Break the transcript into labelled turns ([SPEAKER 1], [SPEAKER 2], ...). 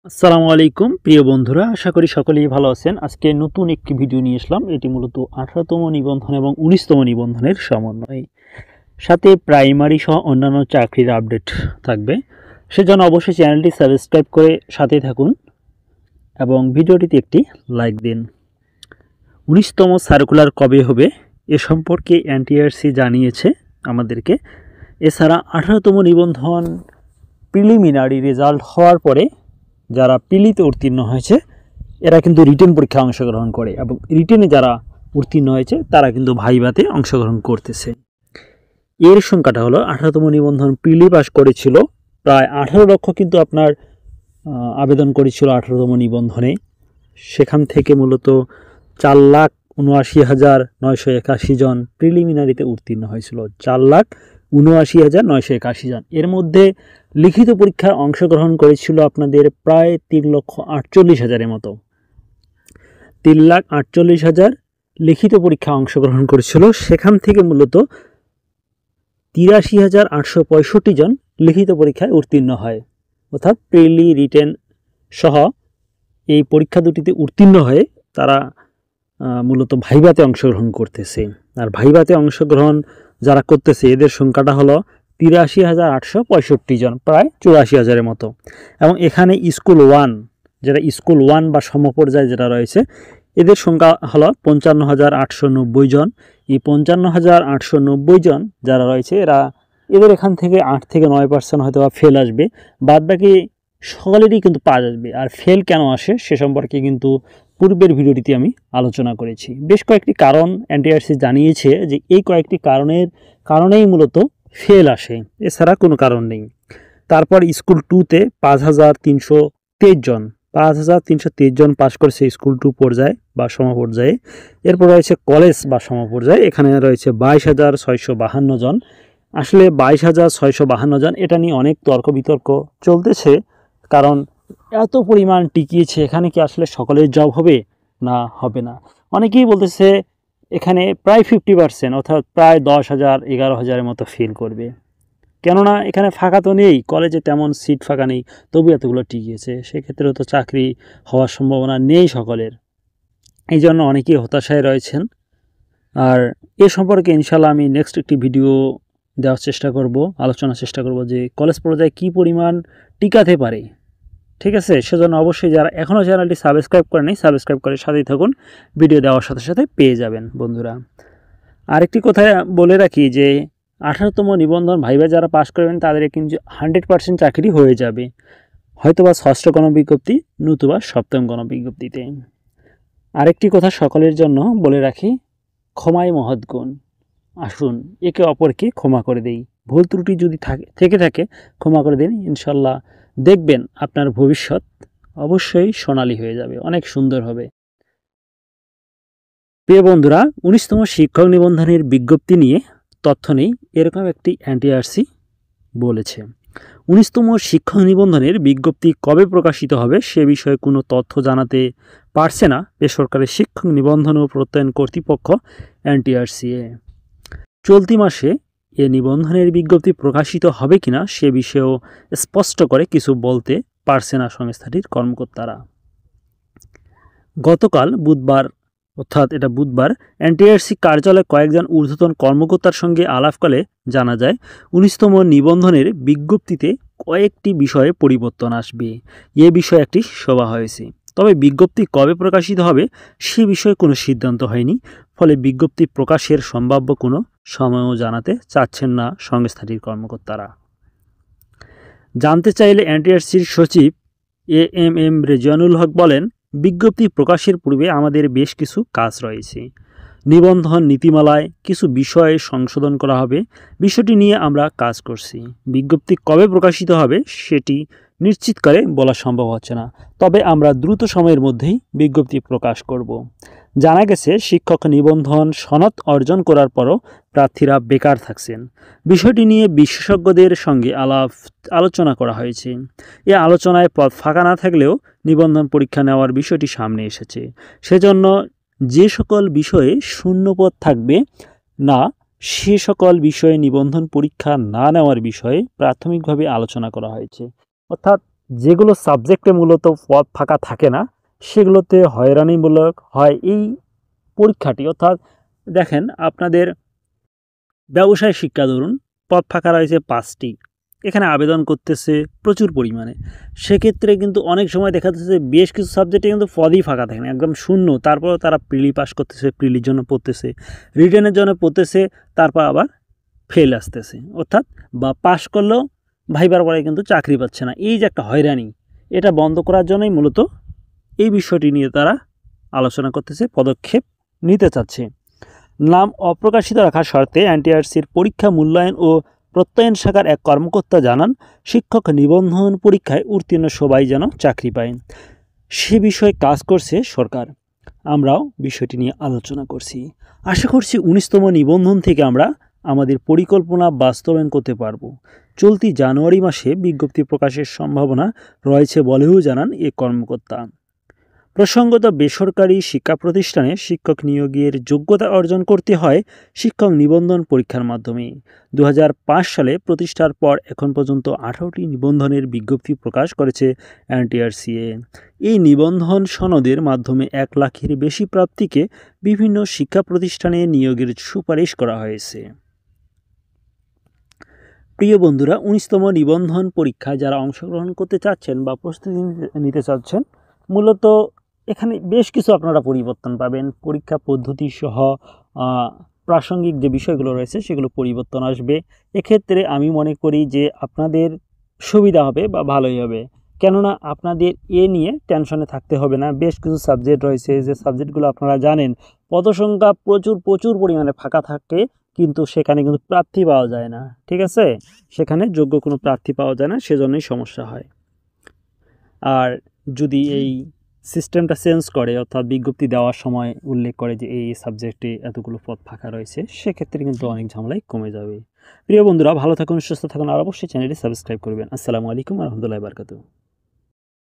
[SPEAKER 1] আসসালামু আলাইকুম প্রিয় বন্ধুরা, আশা করি সকলেই ভালো আছেন। আজকে নতুন একটি ভিডিও নিয়ে আসলাম। এটি মূলত 18তম নিবন্ধন এবং 19তম নিবন্ধনের সমন্বয়, সাথে প্রাইমারি সহ অন্যান্য চাকরির আপডেট থাকবে। সেজন্য অবশ্যই চ্যানেলটি সাবস্ক্রাইব করে সাথে থাকুন এবং ভিডিওটিতে একটি লাইক দিন। 19তম সার্কুলার কবে হবে এ সম্পর্কে এনটিআরসি জানিয়েছে আমাদেরকে। এছাড়া 18তম নিবন্ধন প্রিলিমিনারি রেজাল্ট হওয়ার পরে যারা প্রিলিতে উত্তীর্ণ হয়েছে এরা কিন্তু রিটেন পরীক্ষায় অংশগ্রহণ করে, এবং রিটেনে যারা উত্তীর্ণ হয়েছে তারা কিন্তু ভাইভাতে অংশগ্রহণ করতেছে। এর সংখ্যাটা হলো 18তম নিবন্ধন প্রিলি পাস করেছিল প্রায় 18 লক্ষ, কিন্তু আপনার আবেদন করেছিল 18তম নিবন্ধনে। সেখান থেকে মূলত 4,79,981 জন প্রিলিমিনারিতে উত্তীর্ণ হয়েছিল। 4,79,981 জন। এর মধ্যে লিখিত পরীক্ষায় অংশগ্রহণ করেছিল আপনাদের প্রায় 3,48,000-এর মতো। 3,48,000 লিখিত পরীক্ষায় অংশগ্রহণ করেছিল। সেখান থেকে মূলত 83,865 জন লিখিত পরীক্ষায় উত্তীর্ণ হয়, অর্থাৎ প্রিলি রিটেন সহ এই পরীক্ষা দুটিতে উত্তীর্ণ হয়ে তারা মূলত ভাইভাতে অংশগ্রহণ করতেছে। আর ভাইভাতে অংশগ্রহণ যারা করতেছে এদের সংখ্যাটা হলো 83,865 জন, প্রায় 84,000-এর মতো। এবং এখানে স্কুল ওয়ান, যারা স্কুল ওয়ান বা সমপর্যায়ে যেটা রয়েছে এদের সংখ্যা হলো 55,890 জন। এই 55,890 জন যারা রয়েছে এদের এখান থেকে 8 থেকে 9% হয়তো বা ফেল আসবে, বাদ বাকি সকলেরই কিন্তু পাস আসবে। আর ফেল কেন আসে সে সম্পর্কে কিন্তু পূর্বের ভিডিওটিতে আমি আলোচনা করেছি। বেশ কয়েকটি কারণ এনটিআরসি জানিয়েছে যে এই কয়েকটি কারণেই মূলত ফেল আসে, এছাড়া কোনো কারণ নেই। তারপর স্কুল টুতে 5,323 জন, 5,323 জন পাস করেছে স্কুল টু পর্যায়ে বা সমপর্যায়ে। এরপর রয়েছে কলেজ বা সমপর্যায়ে, এখানে রয়েছে 22,652 জন। আসলে 22,652 জন, এটা নিয়ে অনেক তর্ক বিতর্ক চলতেছে, কারণ এত পরিমাণ টিকিয়েছে, এখানে কি আসলে সকলের জব হবে না হবে না। অনেকেই বলতেছে এখানে প্রায় 50%, অর্থাৎ প্রায় 10,000 11,000-এর মতো ফেল করবে। কেননা এখানে ফাঁকা তো নেই, কলেজে তেমন সিট ফাঁকা নেই, তবু এতগুলো টিকিয়েছে। সেক্ষেত্রে তো চাকরি হওয়ার সম্ভাবনা নেই সকলের। এই জন্য অনেকেই হতাশায় রয়েছেন। আর এ সম্পর্কে ইনশাল্লাহ আমি নেক্সট একটি ভিডিও দেওয়ার চেষ্টা করব, আলোচনার চেষ্টা করব যে কলেজ পর্যায়ে কী পরিমাণ টিকাতে পারে। ঠিক আছে, সেজন্য অবশ্যই যারা এখনও চ্যানেলটি সাবস্ক্রাইব করেনি সাবস্ক্রাইব করে সাথেই থাকুন, ভিডিও দেওয়ার সাথে সাথে পেয়ে যাবেন বন্ধুরা। আরেকটি কথা বলে রাখি যে 18তম নিবন্ধন ভাইভা যারা পাশ করবেন তাদের কিন্তু 100% চাকরি হয়ে যাবে, হয়তোবা ষষ্ঠ গণবিজ্ঞপ্তি নতুবা সপ্তম গণবিজ্ঞপ্তিতে। আরেকটি কথা সকলের জন্য বলে রাখি, ক্ষমাই মহৎ গুণ। আসুন একে অপরকে ক্ষমা করে দেই, ভুল ত্রুটি যদি থেকে থাকে ক্ষমা করে দিন। ইনশাল্লাহ দেখবেন আপনার ভবিষ্যৎ অবশ্যই সোনালী হয়ে যাবে, অনেক সুন্দর হবে। প্রিয় বন্ধুরা, 19তম শিক্ষক নিবন্ধনের বিজ্ঞপ্তি নিয়ে তথ্য নেই, এরকম একটি এনটিআরসি বলেছে। 19তম শিক্ষক নিবন্ধনের বিজ্ঞপ্তি কবে প্রকাশিত হবে সে বিষয়ে কোনো তথ্য জানাতে পারছে না বেসরকারি শিক্ষক নিবন্ধন ও প্রত্যয়ন কর্তৃপক্ষ এনটিআরসিএ। চলতি মাসে এ নিবন্ধনের বিজ্ঞপ্তি প্রকাশিত হবে কিনা সে বিষয়েও স্পষ্ট করে কিছু বলতে পারছে না সংস্থাটির কর্মকর্তারা। গতকাল বুধবার, অর্থাৎ এটা বুধবার, এনটিআরসি কার্যালয়ে কয়েকজন ঊর্ধ্বতন কর্মকর্তার সঙ্গে আলাপকালে জানা যায় 19তম নিবন্ধনের বিজ্ঞপ্তিতে কয়েকটি বিষয়ে পরিবর্তন আসবে। এ বিষয়ে একটি সভা হয়েছে, তবে বিজ্ঞপ্তি কবে প্রকাশিত হবে সে বিষয়ে কোনো সিদ্ধান্ত হয়নি। ফলে বিজ্ঞপ্তি প্রকাশের সম্ভাব্য কোনো সময়ও জানাতে চাচ্ছেন না সংস্থাটির কর্মকর্তারা। জানতে চাইলে এনটিআরসির সচিব এএমএম রেজওয়ানুল হক বলেন, বিজ্ঞপ্তি প্রকাশের পূর্বে আমাদের বেশ কিছু কাজ রয়েছে। নিবন্ধন নীতিমালায় কিছু বিষয়ে সংশোধন করা হবে, বিষয়টি নিয়ে আমরা কাজ করছি। বিজ্ঞপ্তি কবে প্রকাশিত হবে সেটি নিশ্চিত করে বলা সম্ভব হচ্ছে না, তবে আমরা দ্রুত সময়ের মধ্যেই বিজ্ঞপ্তি প্রকাশ করব। জানা গেছে শিক্ষক নিবন্ধন সনদ অর্জন করার পরও প্রার্থীরা বেকার থাকছেন। বিষয়টি নিয়ে বিশেষজ্ঞদের সঙ্গে আলোচনা করা হয়েছে। এ আলোচনায় পদ ফাঁকা না থাকলেও নিবন্ধন পরীক্ষা নেওয়ার বিষয়টি সামনে এসেছে। সেজন্য যে সকল বিষয়ে শূন্যপদ থাকবে না সে সকল বিষয়ে নিবন্ধন পরীক্ষা না নেওয়ার বিষয়ে প্রাথমিকভাবে আলোচনা করা হয়েছে। অর্থাৎ যেগুলো সাবজেক্টে মূলত পদ ফাঁকা থাকে না সেগুলোতে হয়রানিমূলক হয় এই পরীক্ষাটি। অর্থাৎ দেখেন আপনাদের ব্যবসায় শিক্ষা ধরুন, পদ ফাঁকা রয়েছে 5টি, এখানে আবেদন করতেছে প্রচুর পরিমাণে। সেক্ষেত্রে কিন্তু অনেক সময় দেখা যাচ্ছে বেশ কিছু সাবজেক্টে কিন্তু পদই ফাঁকা থাকে না, একদম শূন্য। তারপরেও তারা প্রিলি পাস করতেছে, প্রিলির জন্য পড়তেছে, রিটেনের জন্য পড়তেছে, তারপর আবার ফেল আসতেছে। অর্থাৎ বা পাস করলেও ভাইবার পরে কিন্তু চাকরি পাচ্ছে না। এই যে একটা হয়রানি, এটা বন্ধ করার জন্যই মূলত এই বিষয়টি নিয়ে তারা আলোচনা করতেছে, পদক্ষেপ নিতে চাচ্ছে। নাম অপ্রকাশিত রাখার শর্তে এনটিআরসির পরীক্ষা মূল্যায়ন ও প্রত্যয়ন শাখার এক কর্মকর্তা জানান, শিক্ষক নিবন্ধন পরীক্ষায় উত্তীর্ণ সবাই যেন চাকরি পায়, সে বিষয়ে কাজ করছে সরকার। আমরাও বিষয়টি নিয়ে আলোচনা করছি। আশা করছি 19তম নিবন্ধন থেকে আমরা আমাদের পরিকল্পনা বাস্তবায়ন করতে পারব। চলতি জানুয়ারি মাসে বিজ্ঞপ্তি প্রকাশের সম্ভাবনা রয়েছে বলেও জানান এ কর্মকর্তা। প্রসঙ্গত, বেসরকারি শিক্ষা প্রতিষ্ঠানে শিক্ষক নিয়োগের যোগ্যতা অর্জন করতে হয় শিক্ষক নিবন্ধন পরীক্ষার মাধ্যমে। 2005 সালে প্রতিষ্ঠার পর এখন পর্যন্ত 18টি নিবন্ধনের বিজ্ঞপ্তি প্রকাশ করেছে এনটিআরসিএ। এই নিবন্ধন সনদের মাধ্যমে 1 লাখের বেশি প্রার্থীকে বিভিন্ন শিক্ষা প্রতিষ্ঠানে নিয়োগের সুপারিশ করা হয়েছে। প্রিয় বন্ধুরা, 19তম নিবন্ধন পরীক্ষায় যারা অংশগ্রহণ করতে চাচ্ছেন বা প্রস্তুতি নিতে চাচ্ছেন, মূলত এখানে বেশ কিছু আপনারা পরিবর্তন পাবেন। পরীক্ষা পদ্ধতি সহ প্রাসঙ্গিক যে বিষয়গুলো রয়েছে সেগুলো পরিবর্তন আসবে। এক্ষেত্রে আমি মনে করি যে আপনাদের সুবিধা হবে বা ভালোই হবে, কেননা আপনাদের এ নিয়ে টেনশনে থাকতে হবে না। বেশ কিছু সাবজেক্ট রয়েছে, যে সাবজেক্টগুলো আপনারা জানেন পদসংখ্যা প্রচুর পরিমাণে ফাঁকা থাকে, কিন্তু সেখানে কিন্তু প্রার্থী পাওয়া যায় না। ঠিক আছে, সেখানে যোগ্য কোনো প্রার্থী পাওয়া যায় না, সেজন্যই সমস্যা হয়। আর যদি এই সিস্টেমটা চেঞ্জ করে, অর্থাৎ বিজ্ঞপ্তি দেওয়ার সময় উল্লেখ করে যে এই সাবজেক্টে এতগুলো পদ ফাঁকা রয়েছে, সেক্ষেত্রে কিন্তু অনেক ঝামেলাই কমে যাবে। প্রিয় বন্ধুরা, ভালো থাকুন, সুস্থ থাকুন, আর অবশ্যই চ্যানেলটি সাবস্ক্রাইব করবেন। আসসালামু আলাইকুম ওয়া রাহমাতুল্লাহি ওয়া বারাকাতুহু।